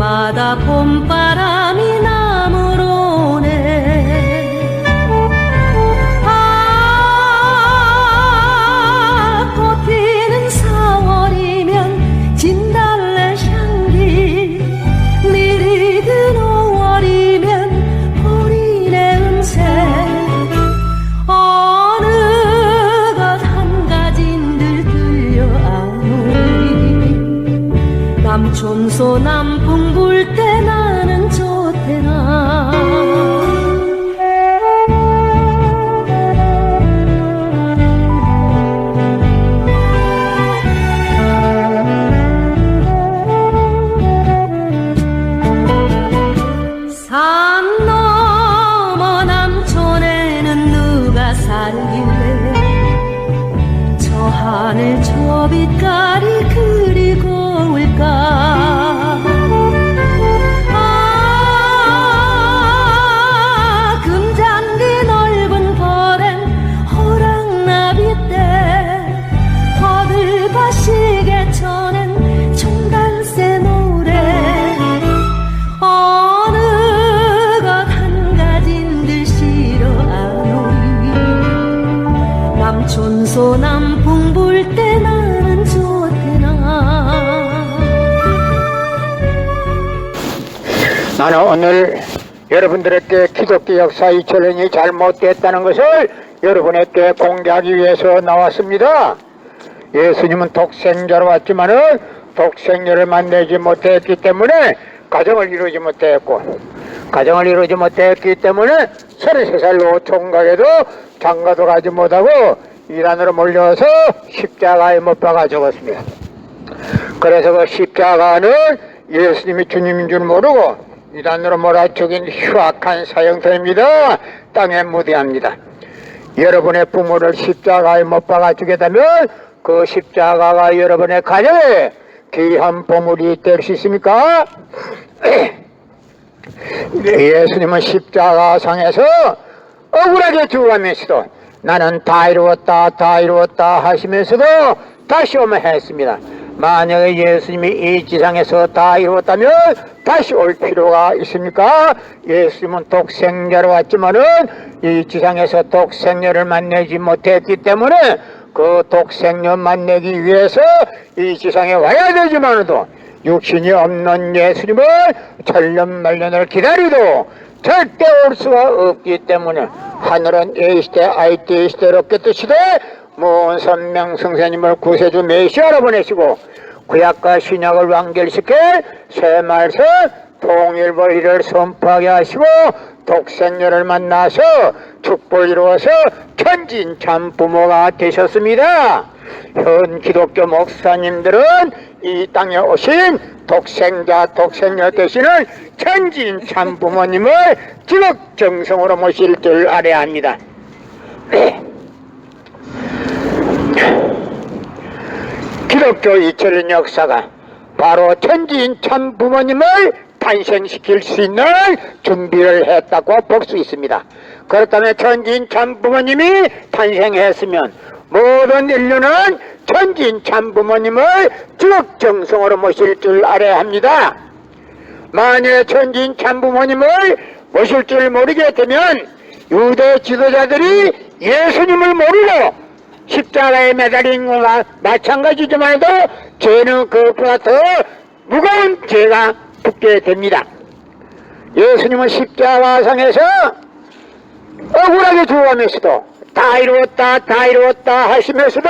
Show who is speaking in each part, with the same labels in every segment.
Speaker 1: 해마다 봄바람이 나무로네. 아, 꽃 피는 4월이면 진달래 향기, 느리던 5월이면 보리내 음색. 어느 것 한가진들 들려아오리. 남촌소 남풍 불 때 나는 좋대나. 산 넘어 남촌에는 누가 살길래 저 하늘 저 빛깔이 그리 고울까. 아, 금잔디 넓은 벌엔 호랑나비때 거들과 시계천엔 총달새 노래. 어느 것 한가진들 싫어하노니. 남촌소 남풍 불 때 나는 좋대나.
Speaker 2: 나는 오늘 여러분들에게 기독교 역사 2000년이 잘못됐다는 것을 여러분에게 공개하기 위해서 나왔습니다. 예수님은 독생자로 왔지만은 독생녀를 만나지 못했기 때문에 가정을 이루지 못했고, 가정을 이루지 못했기 때문에 33살로 총각에도 장가도 가지 못하고 이란으로 몰려서 십자가에 못 박아 죽었습니다. 그래서 그 십자가는 예수님이 주님인 줄 모르고 이란으로 몰아 죽인 흉악한 사형터입니다. 땅에 무대합니다. 여러분의 부모를 십자가에 못 박아 죽였다면 그 십자가가 여러분의 가정에 귀한 보물이 될 수 있습니까? 예수님은 십자가상에서 억울하게 죽어가면서도 나는 다 이루었다 다 이루었다 하시면서도 다시 오면 했습니다. 만약에 예수님이 이 지상에서 다 이루었다면 다시 올 필요가 있습니까? 예수님은 독생자로 왔지만은 이 지상에서 독생녀를 만나지 못했기 때문에 그 독생녀 만나기 위해서 이 지상에 와야 되지만도 육신이 없는 예수님을 천년만년을 기다리도 절대 올 수가 없기 때문에 하늘은 A시대 아이때 시대로 깨뜨시되 먼 선명성사님을 구세주 메시아로 보내시고 구약과 신약을 완결시켜 새 말씀 통일벌이를 선포하게 하시고 독생녀를 만나서 축복을 이루어서 천진 참 부모가 되셨습니다. 현 기독교 목사님들은 이 땅에 오신 독생자 독생녀 되시는 천진 참 부모님을 지극정성으로 모실 줄 알아야 합니다. 기독교 2000년 역사가 바로 천진 참 부모님을 탄생시킬 수 있는 준비를 했다고 볼 수 있습니다. 그렇다면 천진 참 부모님이 탄생했으면 모든 인류는 천진 참 부모님을 지극정성으로 모실 줄 알아야 합니다. 만약에 천진 참 부모님을 모실 줄 모르게 되면 유대 지도자들이 예수님을 모르고 십자가에 매달린 것과 마찬가지지만도 죄는 그것보다 더 무거운 죄가 붙게 됩니다. 예수님은 십자가상에서 억울하게 죽어가면서도 다 이루었다 다 이루었다 하시면서도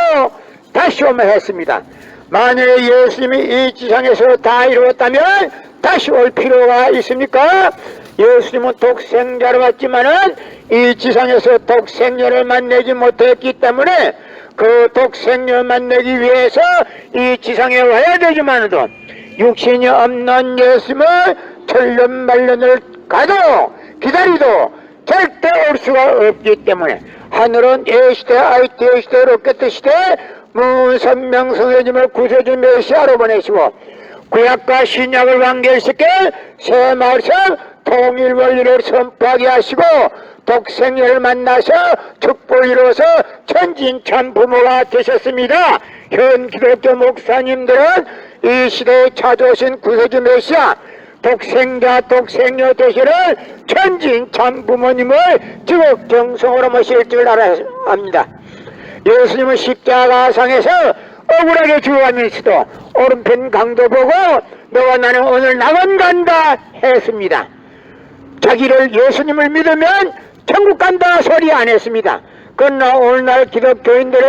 Speaker 2: 다시 오면 했습니다. 만약에 예수님이 이 지상에서 다 이루었다면 다시 올 필요가 있습니까? 예수님은 독생자로 왔지만은 이 지상에서 독생녀를 만나지 못했기 때문에 그 독생녀 만나기 위해서 이 지상에 와야 되지만도 육신이 없는 예수님을 천년만년을 가도 기다리도 절대 올 수가 없기 때문에 하늘은 A시대 아이때 시대 로켓 시대 문선명성회님을 구세주 메시아로 보내시고 구약과 신약을 완결시켜 새 말씀 통일원리를 선포하게 하시고 독생녀를 만나서 축복을 이루어서 천진참 부모가 되셨습니다. 현 기독교 목사님들은 이 시대에 찾아오신 구세주 메시아 독생자 독생녀 되시는 천진 참 부모님을 지극정성으로 모실 줄 알아야 합니다. 예수님은 십자가상에서 억울하게 죽어가면서도 오른편 강도 보고 너와 나는 오늘 낙원 간다 했습니다. 자기를 예수님을 믿으면 천국 간다 소리 안 했습니다. 그러나 오늘날 기독교인들은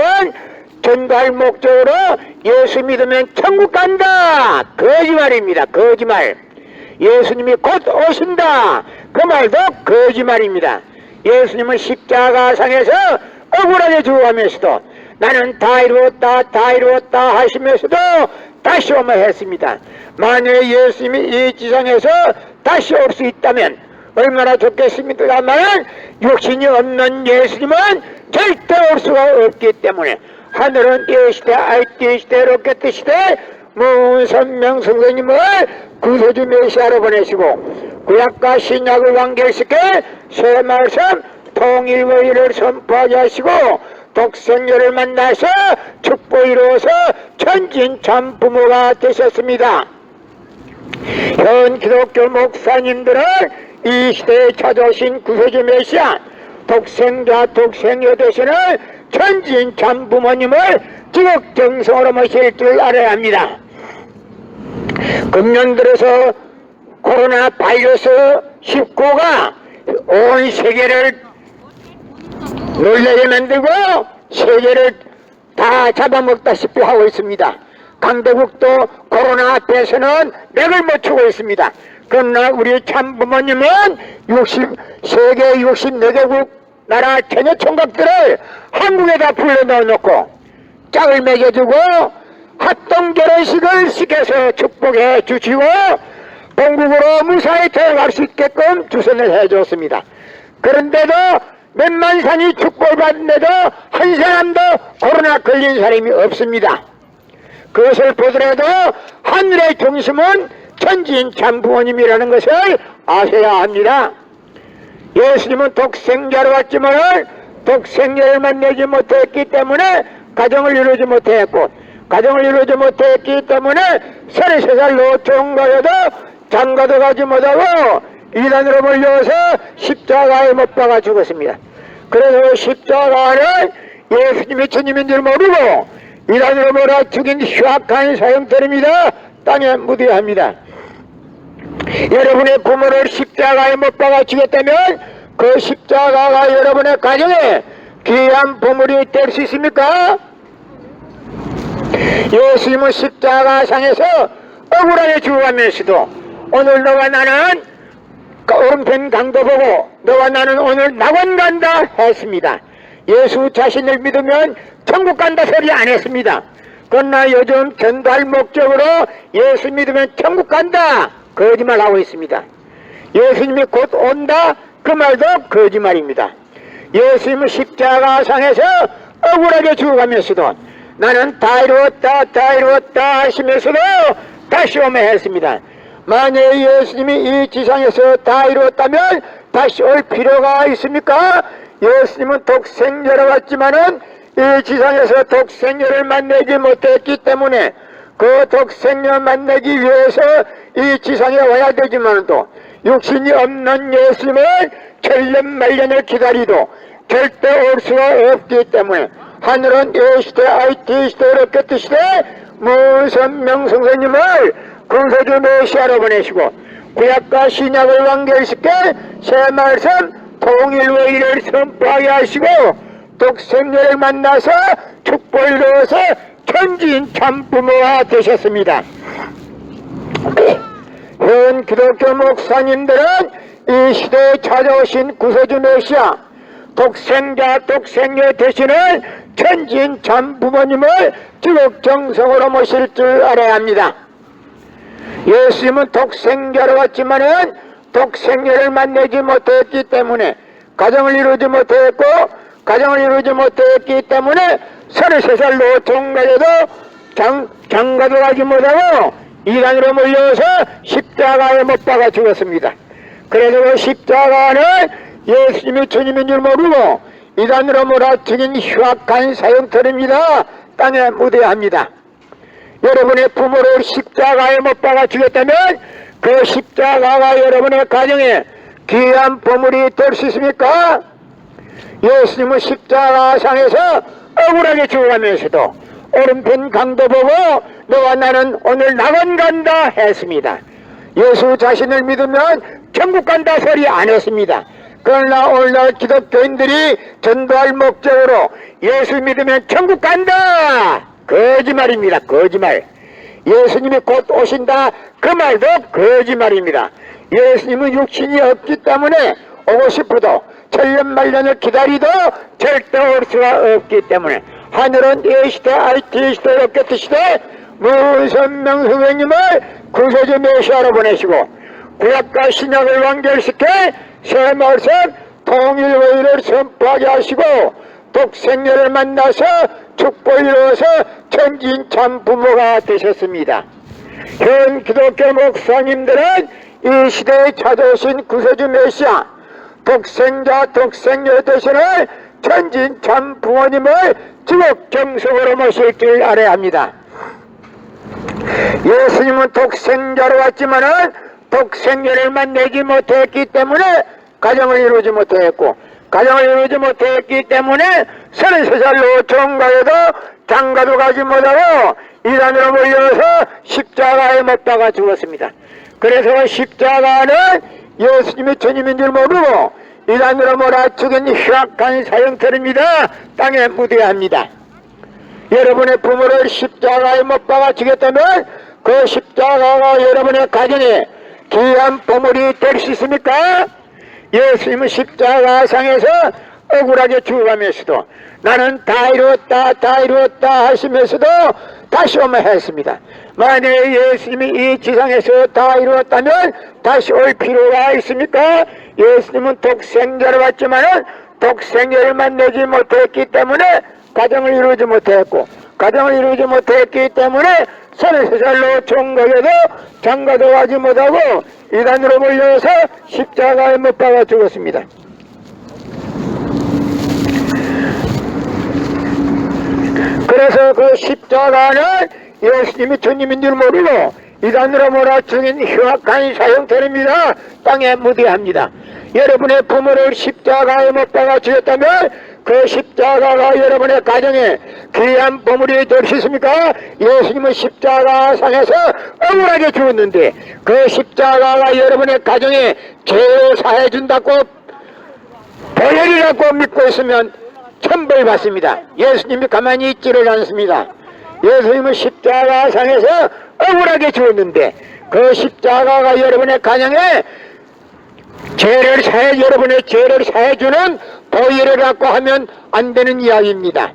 Speaker 2: 전도할 목적으로 예수 믿으면 천국 간다 거짓말입니다. 거짓말. 예수님이 곧 오신다 그 말도 거짓말입니다. 예수님은 십자가상에서 억울하게 죽어가면서도 나는 다 이루었다 다 이루었다 하시면서도 다시 오마 했습니다. 만약에 예수님이 이 지상에서 다시 올 수 있다면 얼마나 좋겠습니다만 육신이 없는 예수님은 절대 올 수가 없기 때문에 하늘은 띄시되 아이 띄시되 로켓 띄시되 무선명 성령님을 구세주 메시아로 보내시고 구약과 신약을 완결시켜 새 말씀 통일의를 선포하게 하시고 독생녀를 만나서 축복 이루어서 천진 참 부모가 되셨습니다. 현 기독교 목사님들은 이 시대에 찾아오신 구세주 메시아 독생자 독생녀 되시는 천진 참 부모님을 지극정성으로 모실 줄 알아야 합니다. 금년 들어서 코로나 바이러스 19가 온 세계를 놀라게 만들고 세계를 다 잡아먹다시피 하고 있습니다. 강대국도 코로나 앞에서는 맥을 못 추고 있습니다. 그러나 우리 참부모님은 세계 64개국 나라 전혀 총각들을 한국에다 불러넣어놓고 짝을 매겨주고 합동 결혼식을 시켜서 축복해 주시고 본국으로 무사히 들어갈 수 있게끔 주선을 해줬습니다. 그런데도 몇만 산이 축복을 받는데도 한 사람도 코로나 걸린 사람이 없습니다. 그것을 보더라도 하늘의 중심은 천진 참 부모님이라는 것을 아셔야 합니다. 예수님은 독생자로 왔지만 독생자를 만나지 못했기 때문에 가정을 이루지 못했고 가정을 이루지 못했기 때문에 33살 노총각에도 장가도 가지 못하고 이단으로 몰려서 십자가에 못 박아 죽었습니다. 그래서 십자가는 예수님이 주님인 줄 모르고 이단으로 몰아 죽인 흉악한 사형ter입니다. 땅에 묻어야 합니다. 여러분의 부모를 십자가에 못 박아 죽였다면 그 십자가가 여러분의 가정에 귀한 보물이 될 수 있습니까? 예수님은 십자가상에서 억울하게 죽어가면서도 오늘 너와 나는 오른편 강도 보고 너와 나는 오늘 낙원 간다 했습니다. 예수 자신을 믿으면 천국 간다 소리 안 했습니다. 그러나 요즘 전도할 목적으로 예수 믿으면 천국 간다 거짓말하고 있습니다. 예수님이 곧 온다 그 말도 거짓말입니다. 예수님은 십자가상에서 억울하게 죽어가면서도 나는 다 이루었다 다 이루었다 하시면서도 다시 오매 했습니다. 만약에 예수님이 이 지상에서 다 이루었다면 다시 올 필요가 있습니까? 예수님은 독생자로 왔지만은 이 지상에서 독생녀를 만나지 못했기 때문에 그 독생녀 만나기 위해서 이 지상에 와야 되지만도 육신이 없는 예수님은 천년만년을 기다리도 절대 올 수가 없기 때문에 하늘은 A시대 IT 시대 로켓 시대 무선명 성령님을 구세주 메시아로 보내시고 구약과 신약을 완결시켜 새 말씀 통일의를 선포하게 하시고 독생녀를 만나서 축복을 이루어서 천진 참부모가 되셨습니다. 현 기독교 목사님들은 이 시대에 찾아오신 구세주 메시아 독생자 독생녀 되시는 천진 참부모님을 지극정성으로 모실 줄 알아야 합니다. 예수님은 독생자로 왔지만은 독생녀를 만나지 못했기 때문에 가정을 이루지 못했고 가정을 이루지 못했기 때문에 33살 노총각에도 장가도 가지 못하고 이단으로 몰려서 십자가에 못 박아 죽었습니다. 그래서 그 십자가는 예수님이 주님인 줄 모르고 이단으로 몰아 죽인 흉악한 사형ter입니다. 땅에 묻어야 합니다. 여러분의 부모를 십자가에 못 박아 죽였다면 그 십자가가 여러분의 가정에 귀한 보물이 될 수 있습니까? 예수님은 십자가상에서 억울하게 죽어가면서도 오른편 강도 보고 너와 나는 오늘 낙원 간다 했습니다. 예수 자신을 믿으면 천국 간다 소리 안 했습니다. 그러나 오늘날 기독교인들이 전도할 목적으로 예수 믿으면 천국 간다! 거짓말입니다. 거짓말. 예수님이 곧 오신다 그 말도 거짓말입니다. 예수님은 육신이 없기 때문에 오고 싶어도 천년만년을 기다리도 절대 올 수가 없기 때문에 하늘은 이 시대 IT 시대 로켓 시대 무선명 선생님을 구세주 메시아로 보내시고 구약과 신약을 완결시켜 새 말씀 통일의를 선포하게 하시고 독생녀를 만나서 축복을 이루어서 천진참 부모가 되셨습니다. 현 기독교 목사님들은 이 시대에 찾아오신 구세주 메시아 독생자 독생녀 되시는 천진참 부모님을 지옥정석으로 모실 줄 알아야 합니다. 예수님은 독생자로 왔지만은 독생녀를 만나지 못했기 때문에 가정을 이루지 못했고 가정을 이루지 못했기 때문에 33살로 종가에도 장가도 가지 못하고 이단으로 몰려서 십자가에 못 박아 죽었습니다. 그래서 십자가는 예수님이 주님인 줄 모르고 이단으로 몰아죽인 흉악한 사형터입니다. 땅에 묻어야 합니다. 여러분의 부모를 십자가에 못 박아 죽였다면 그 십자가가 여러분의 가정에 귀한 보물이 될 수 있습니까? 예수님은 십자가상에서 억울하게 죽어가면서도 나는 다 이루었다 하시면서도 다시 오면 했습니다. 만약에 예수님이 이 지상에서 다 이루었다면 다시 올 필요가 있습니까? 예수님은 독생자로 왔지만은 독생자를 만나지 못했기 때문에 가정을 이루지 못했고 가정을 이루지 못했기 때문에 33살로 총각에도 장가도 가지 못하고 이단으로 몰려서 십자가에 못 박아 죽었습니다. 그래서 그 십자가는 예수님이 주님인 줄 모르고 이단으로 몰아 죽인 흉악한 사형터입니다. 땅에 묻어야 합니다. 여러분의 부모를 십자가에 못 박아 죽였다면 그 십자가가 여러분의 가정에 귀한 보물이 될 수 있습니까? 예수님은 십자가상에서 억울하게 죽었는데 그 십자가가 여러분의 가정에 죄를 사해준다고 보혈이라고 믿고 있으면 천벌 받습니다. 예수님이 가만히 있지를 않습니다. 예수님은 십자가상에서 억울하게 죽었는데 그 십자가가 여러분의 가정에 여러분의 죄를 사해주는 보혈이라고 하면 안 되는 이야기입니다.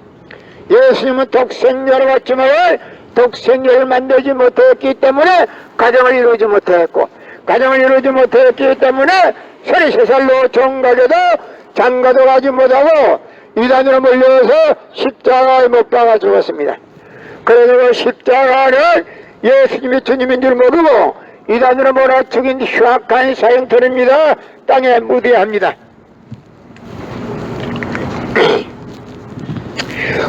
Speaker 2: 예수님은 독생자로 왔지만 독생자를 만들지 못했기 때문에 가정을 이루지 못했고 가정을 이루지 못했기 때문에 33살로 종가게도 장가도 가지 못하고 이단으로 몰려서 십자가에 못 박아 죽었습니다. 그래서 십자가는 예수님이 주님인 줄 모르고 이단으로 몰아 죽인 흉악한 사형터입니다. 땅에 묻어야 합니다.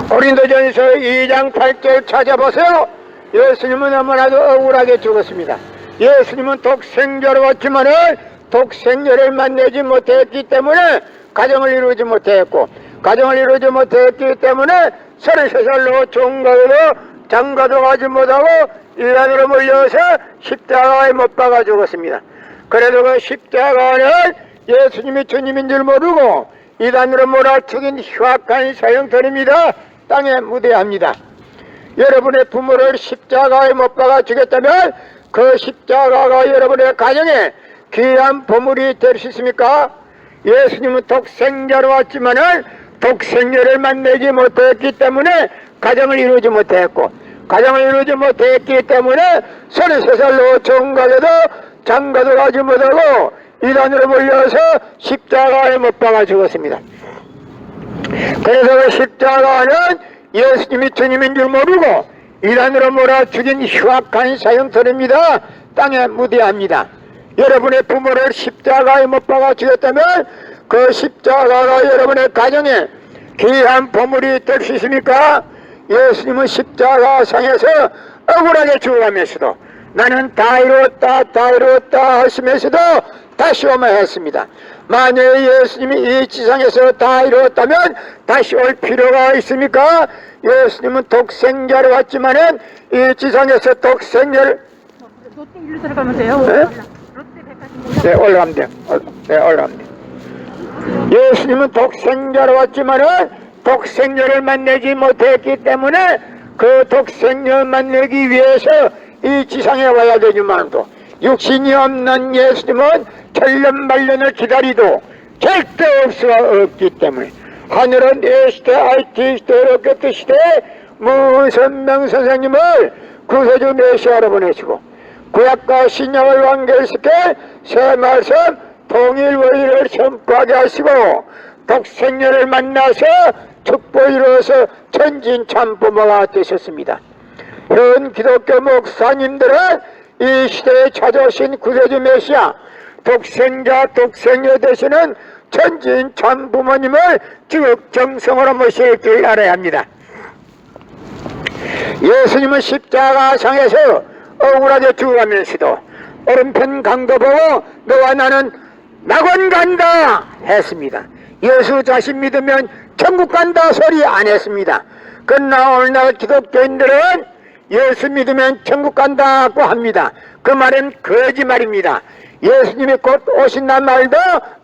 Speaker 2: 고린도전서 2장 8절 찾아보세요. 예수님은 너무나도 억울하게 죽었습니다. 예수님은 독생자로 왔지만은 독생자를 만나지 못했기 때문에 가정을 이루지 못했고 가정을 이루지 못했기 때문에 33살로 종가에도 장가도 가지 못하고 이단으로 몰려서 십자가에 못 박아 죽었습니다. 그래도 그 십자가는 예수님이 주님인 줄 모르고 이단으로 몰아치긴 흉악한 사형터입니다. 땅에 묻어야 합니다. 여러분의 부모를 십자가에 못 박아 죽였다면 그 십자가가 여러분의 가정에 귀한 보물이 될 수 있습니까? 예수님은 독생자로 왔지만은 독생자를 만나지 못했기 때문에 가정을 이루지 못했고 가정을 이루지 못했기 때문에 33살로 종가에도 장가도 가지 못하고 이단으로 몰려서 십자가에 못 박아 죽었습니다. 그래서 그 십자가는 예수님이 주님인 줄 모르고 이단으로 몰아 죽인 흉악한 사형터입니다. 땅에 묻어야 합니다. 여러분의 부모를 십자가에 못 박아 죽였다면 그 십자가가 여러분의 가정에 귀한 보물이 될 수 있습니까? 예수님은 십자가상에서 억울하게 죽어가면서도 나는 다 이루었다 하시면서도 다시 오면 했습니다. 만약에 예수님이 이 지상에서 다 이루었다면 다시 올 필요가 있습니까? 예수님은 독생자로 왔지만은 이 지상에서 독생자를
Speaker 3: 롯데 일로 들어가면 돼요.
Speaker 2: 네?
Speaker 3: 롯데 백화점.
Speaker 2: 네, 올라가면 돼요. 네, 올라가면 돼요. 예수님은 독생자로 왔지만은 독생자를 만나지 못했기 때문에 그 독생자를 만나기 위해서 이 지상에 와야 되지만도 육신이 없는 예수님은 천년만년을 기다리도 절대 올 수가 없기 때문에 하늘은 이 시대 IT 시대로 끝 시대 무선명 선생님을 구세주 메시아로 보내시고 구약과 신약을 완결시켜 새 말씀 통일 원리를 선포하게 하시고 독생녀를 만나서 축복 이루어서 천진 참부모가 되셨습니다. 현 기독교 목사님들은 이 시대에 찾아오신 구세주 메시아 독생자 독생녀 되시는 천진 참부모님을 지극정성으로 모실 줄 알아야 합니다. 예수님은 십자가상에서 억울하게 죽어가면서도 오른편 강도 보고 너와 나는 낙원 간다 했습니다. 예수 자신 믿으면 천국 간다 소리 안 했습니다. 그러나 오늘날 기독교인들은 예수 믿으면 천국 간다고 합니다. 그 말은 거짓말입니다. 예수님이 곧 오신단 말도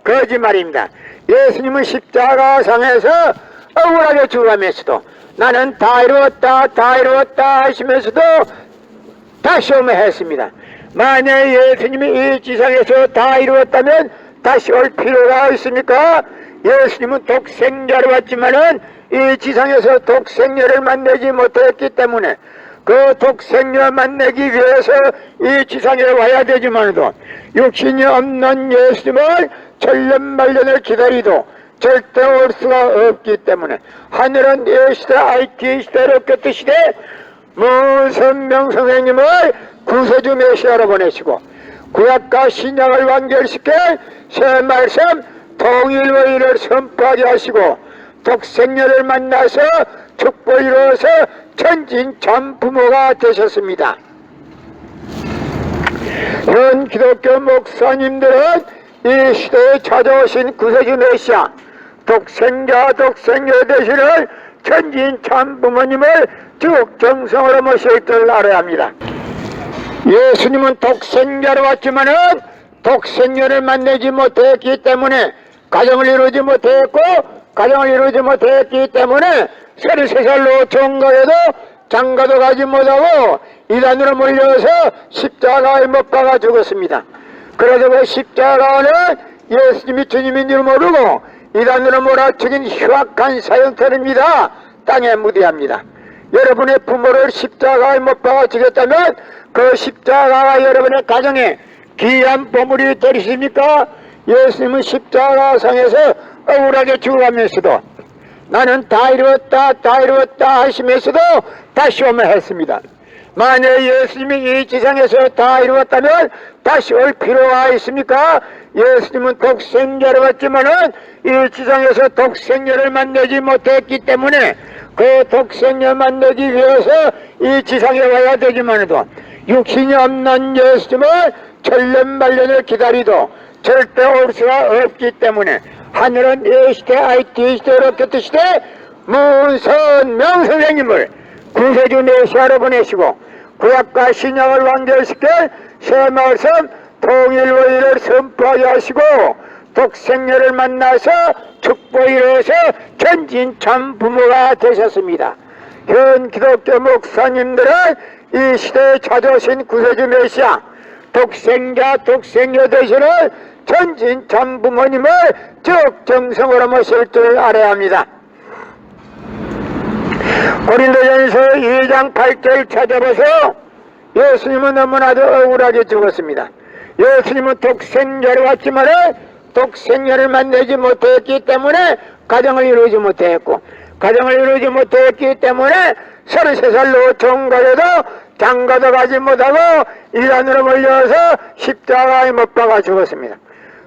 Speaker 2: 거짓말입니다. 예수님은 십자가상에서 억울하게 죽어가면서도 나는 다 이루었다 하시면서도 다시 오면 했습니다. 만약 예수님이 이 지상에서 다 이루었다면 다시 올 필요가 있습니까? 예수님은 독생자로 왔지만은 이 지상에서 독생녀를 만나지 못했기 때문에 그 독생녀 만나기 위해서 이 지상에 와야 되지만도 육신이 없는 예수님을 천년만년을 기다리도 절대 올 수가 없기 때문에 하늘은 이 시대 IT 시대로 끝 시대 무선명 선생님을 구세주 메시아로 보내시고 구약과 신약을 완결시켜 새 말씀 통일 원리를 선포하게 하시고 독생녀를 만나서 축복 이루어서 천진 참부모가 되셨습니다. 현 기독교 목사님들은 이 시대에 찾아오신 구세주 메시아 독생자 독생녀 되시는 천진 참부모님을 지극정성으로 모실 줄 알아야 합니다. 예수님은 독생자로 왔지만은 독생녀를 만나지 못했기 때문에 가정을 이루지 못했고 가정을 이루지 못했기 때문에 33살로 종가에도 장가도 가지 못하고 이단으로 몰려서 십자가에 못 박아 죽었습니다. 그래서 그 십자가는 예수님이 주님인 줄 모르고 이단으로 몰아 죽인 흉악한 사형터입니다. 땅에 무대합니다. 여러분의 부모를 십자가에 못 박아 죽였다면 그 십자가가 여러분의 가정에 귀한 보물이 되리십니까? 예수님은 십자가상에서 억울하게 죽어가면서도 나는 다 이루었다 하시면서도 다시 오면 했습니다. 만약 예수님이 이 지상에서 다 이루었다면 다시 올 필요가 있습니까? 예수님은 독생자로 왔지만은 이 지상에서 독생녀를 만나지 못했기 때문에 그 독생녀 만나기 위해서 이 지상에 와야 되지만도 육신이 없는 예수님을 천년만년을 기다리도 절대 올 수가 없기 때문에 하늘은 이 시대 IT 시대로 끝 시대 문선명 선생님을 구세주 메시아로 보내시고 구약과 신약을 완결시켜 새 말씀 통일 원리를 선포하게 하시고 독생녀를 만나서 축복 이루어서 천진 참부모가 되셨습니다. 현 기독교 목사님들은 이 시대에 찾아오신 구세주 메시아 독생자 독생녀 되시는 천진 참부모님을 적정성으로 모실 줄 알아야 합니다. 고린도전서 2장 8절 찾아봐서 예수님은 너무나도 억울하게 죽었습니다. 예수님은 독생자로 왔지만 독생녀를 만나지 못했기 때문에 가정을 이루지 못했고 가정을 이루지 못했기 때문에 33살로 종가에도 장가도 가지 못하고 이단으로 몰려서 십자가에 못 박아 죽었습니다.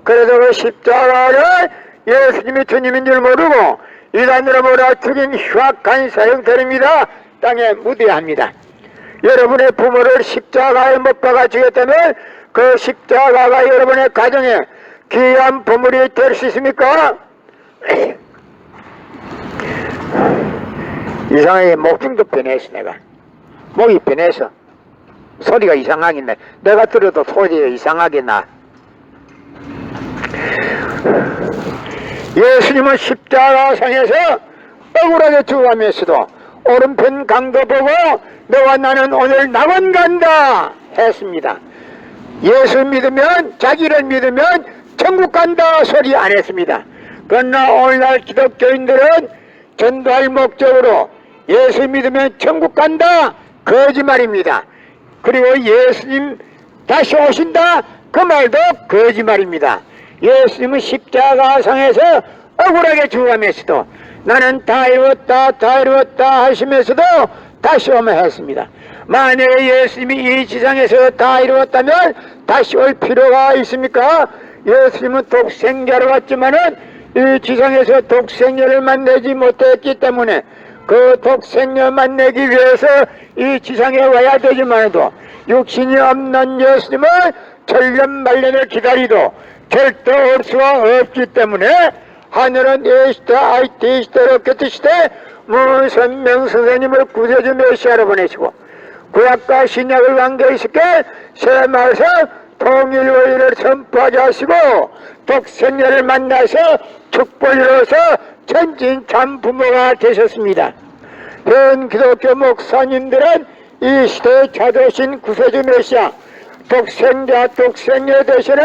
Speaker 2: 그래서 그 십자가를 예수님이 주님인 줄 모르고 이단으로 몰아 죽인 흉악한 사형터입니다. 땅에 무대합니다. 여러분의 부모를 십자가에 못 박아 주겠다면 그 십자가가 여러분의 가정에 귀한 보물이 될 수 있습니까? 이상하게 목중도 변했어. 내가 목이 변해서 소리가 이상하긴 해. 내가 들어도 소리가 이상하게 나. 예수님은 십자가상에서 억울하게 죽어가면서도 오른편 강도 보고 너와 나는 오늘 낙원 간다 했습니다. 예수 믿으면, 자기를 믿으면 천국 간다 소리 안 했습니다. 그러나 오늘날 기독교인들은 전도할 목적으로 예수 믿으면 천국 간다 거짓말입니다. 그리고 예수님 다시 오신다 그 말도 거짓말입니다. 예수님은 십자가상에서 억울하게 죽어가면서도 나는 다 이루었다 하시면서도 다시 오면 했습니다. 만약에 예수님이 이 지상에서 다 이루었다면 다시 올 필요가 있습니까? 예수님은 독생자로 왔지만은 이 지상에서 독생자를 만나지 못했기 때문에 그 독생자 만나기 위해서 이 지상에 와야 되지만도 육신이 없는 예수님은 천년만년을 기다리도 절대 올 수가 없기 때문에 하늘은 예시대 아이티 시대로 곁으시되 무선명 선생님을 구세주 메시아로 보내시고 구약과 신약을 관계있게 새 말씀 통일의를 선포하게 하시고 독생자를 만나서 축복으로서 천진 참 부모가 되셨습니다. 현 기독교 목사님들은 이 시대에 찾으신 구세주 메시아 독생자 되시는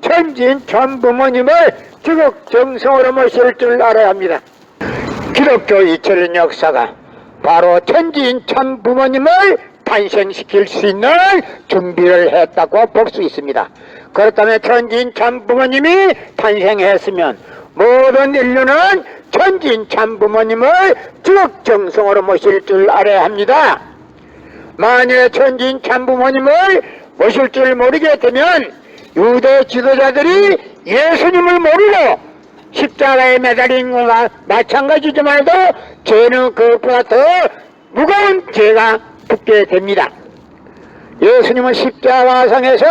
Speaker 2: 천진 참 부모님을 지극정성으로 모실 줄 알아야 합니다. 기독교 2000년 역사가 바로 천진 참 부모님을 탄생시킬 수 있는 준비를 했다고 볼 수 있습니다. 그렇다면 천진 참 부모님이 탄생했으면 모든 인류는 천진 참 부모님을 지극정성으로 모실 줄 알아야 합니다. 만일 천진 참 부모님을 모실 줄 모르게 되면 유대 지도자들이 예수님을 모르고 십자가에 매달린 것과 마찬가지지만도 죄는 그것보다 더 무거운 죄가 붙게 됩니다. 예수님은 십자가상에서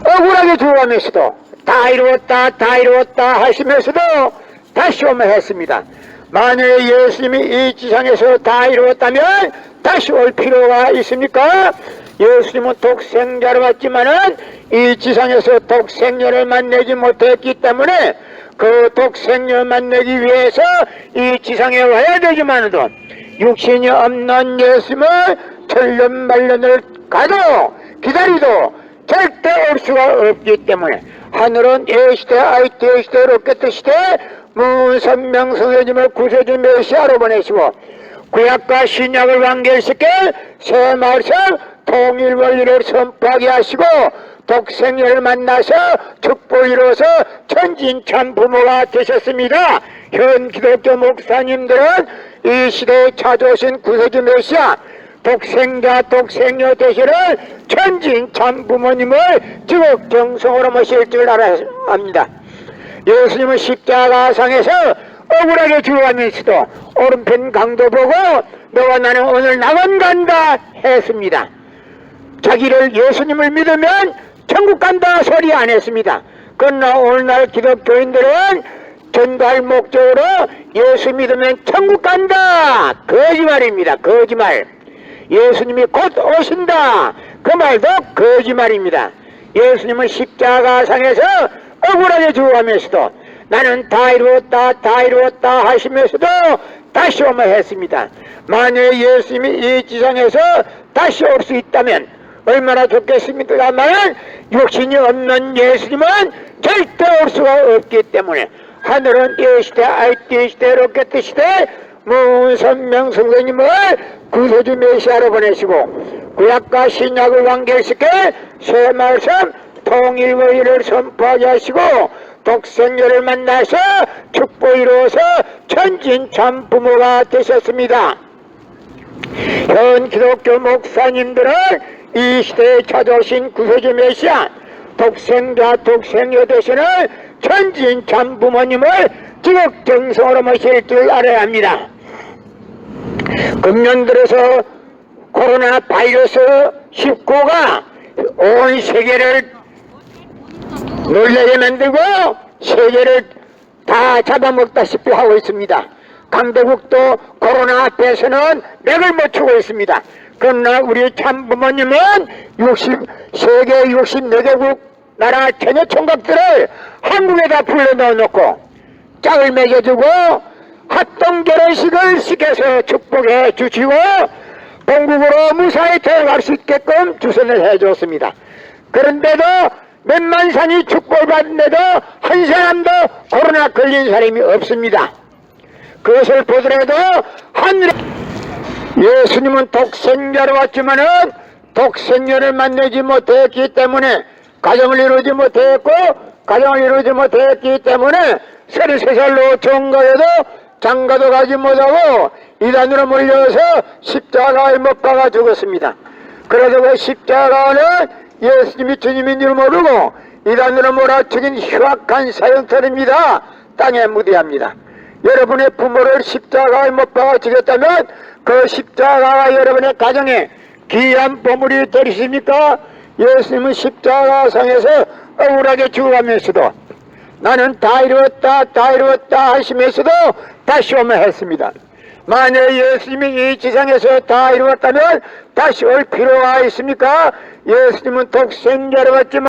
Speaker 2: 억울하게 죽어가면서도 다 이루었다 하시면서도 다시 오면 했습니다. 만약에 예수님이 이 지상에서 다 이루었다면 다시 올 필요가 있습니까? 예수님은 독생자로 왔지만은 이 지상에서 독생자를 만나지 못했기 때문에 그 독생자 만나기 위해서 이 지상에 와야 되지만도 육신이 없는 예수님을 천년만년을 가도 기다리도 절대 올 수가 없기 때문에 하늘은 A시대 아이티 시대 로켓 시대 무선명 선생님을 구세주 메시아로 보내시고 구약과 신약을 관계시켜 새 말씀 통일 원리를 선포하게 하시고 독생자를 만나서 축복을 이루어서 천진 참 부모가 되셨습니다. 현 기독교 목사님들은 이 시대에 찾아오신 구세주 메시아 독생자 되시는 천진 참 부모님을 지극정성으로 모실 줄 알아야 합니다. 예수님은 십자가상에서 억울하게 죽어가면서도 오른편 강도 보고 너와 나는 오늘 낙원 간다 했습니다. 자기를 예수님을 믿으면 천국 간다 소리 안 했습니다. 그러나 오늘날 기독교인들은 전도할 목적으로 예수 믿으면 천국 간다 거짓말입니다. 거짓말. 예수님이 곧 오신다 그 말도 거짓말입니다. 예수님은 십자가상에서 억울하게 죽어가면서도 나는 다 이루었다 하시면서도 다시 오면 했습니다. 만약에 예수님이 이 지상에서 다시 올 수 있다면 얼마나 좋겠습니까만 육신이 없는 예수님은 절대 올 수가 없기 때문에 하늘은 A시대 아이티 시대 로켓 시대 무선명 선생님을 구세주 메시아로 보내시고 구약과 신약을 관계시켜 새 말씀 통일의를 선포하게 하시고 독생자를 만나서 축복을 이루어서 천진 참 부모가 되셨습니다. 현 기독교 목사님들은 이 시대에 찾아오신 구세주 메시아 독생자 되시는 천진 참 부모님을 지극정성으로 모실 줄 알아야 합니다. 금년 들어서 코로나 바이러스 19가 온 세계를 놀라게 만들고 세계를 다 잡아먹다시피 하고 있습니다. 강대국도 코로나 앞에서는 맥을 못 추고 있습니다. 그러나 우리 참부모님은 세계 64개국 나라 전혀 총각들을 한국에다 불러넣어 놓고 짝을 매겨주고 합동 결혼식을 시켜서 축복해 주시고 본국으로 무사히 들어갈 수 있게끔 주선을 해줬습니다. 그런데도 몇만 산이 축복을 받는데도 한 사람도 코로나 걸린 사람이 없습니다. 그것을 보더라도 하늘에 예수님은 독생자로 왔지만은 독생자를 만나지 못했기 때문에 가정을 이루지 못했고 가정을 이루지 못했기 때문에 33살로 정가에도 장가도 가지 못하고 이단으로 몰려서 십자가에 못 박아 죽었습니다. 그래서 그 십자가는 예수님이 주님인 줄 모르고 이단으로 몰아치긴 흉악한 사형터입니다. 땅에 무대합니다. 여러분의 부모를 십자가에 못 박아 죽였다면 그 십자가가 여러분의 가정에 귀한 보물이 되리십니까? 예수님은 십자가상에서 억울하게 죽어가면서도 나는 다 이루었다 하시면서도 다시 오면 했습니다. 만약 예수님이 이 지상에서 다 이루었다면 다시 올 필요가 있습니까? 예수님은 독생자로 왔지만